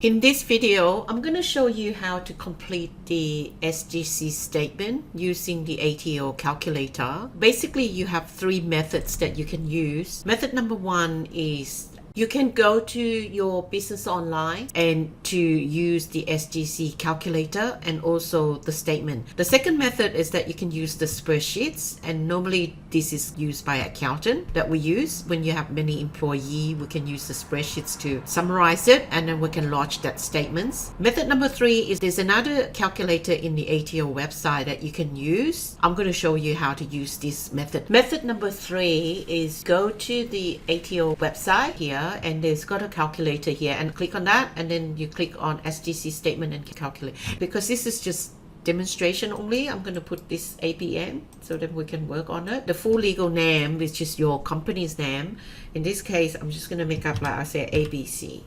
In this video, I'm going to show you how to complete the SGC statement using the ATO calculator. Basically, you have three methods that you can use. Method number one is you can go to your business online and to use the SGC calculator and also the statement. The second method is that you can use the spreadsheets, and normally this is used by accountant that we use. When you have many employees, we can use the spreadsheets to summarize it, and then we can lodge that statements. Method number three is there's another calculator in the ATO website that you can use. I'm going to show you how to use this method. Method number three is go to the ATO website here, and there's got a calculator here, and click on that, and then you click on SGC statement and calculate. Because this is just demonstration only, I'm going to put this APN so that we can work on it. The full legal name, which is your company's name. In this case, I'm just going to make up, like I say, ABC.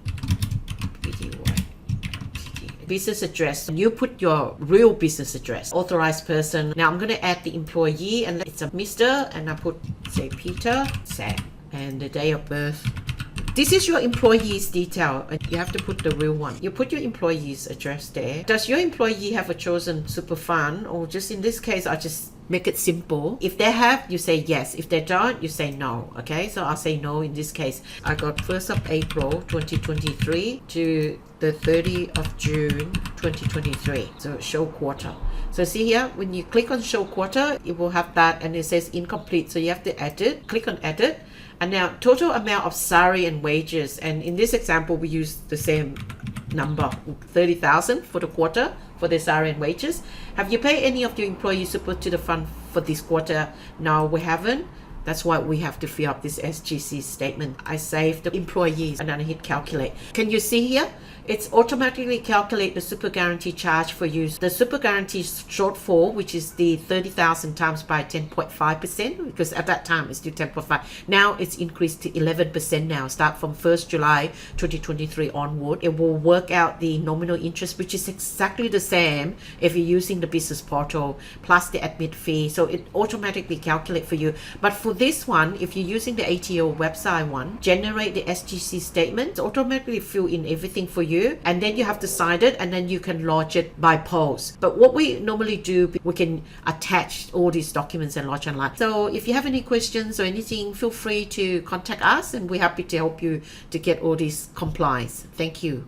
Business address, you put your real business address. Authorized person. Now I'm going to add the employee, and it's a Mr. and I put, say, Peter, Sam, and the day of birth. This is your employee's detail, and you have to put the real one. You put your employee's address there. Does your employee have a chosen super fund, or just in this case, I'll just make it simple. If they have, you say yes. If they don't, you say no. Okay, so I'll say no in this case. I got 1st of April 2023 to the 30th of June 2023. So show quarter. So see here, when you click on show quarter, it will have that, and it says incomplete. So you have to edit. Click on edit. And now total amount of salary and wages. And in this example, we use the same number, 30,000 for the quarter for the salary and wages. Have you paid any of your employees super to the fund for this quarter? No, we haven't. That's why we have to fill up this SGC statement. I save the employees and then I hit calculate. Can you see here? It's automatically calculate the super guarantee charge for you. The super guarantee shortfall, which is the 30,000 times by 10.5%, because at that time it's still 10.5. Now it's increased to 11% now. Start from 1st July 2023 onward. It will work out the nominal interest, which is exactly the same if you're using the business portal plus the admin fee. So it automatically calculate for you. But for this one, if you're using the ATO website one, generate the SGC statement, automatically fill in everything for you, and then you have to sign it, and then you can lodge it by post. But what we normally do, we can attach all these documents and lodge online. So if you have any questions or anything, feel free to contact us, and we're happy to help you to get all these compliance. Thank you.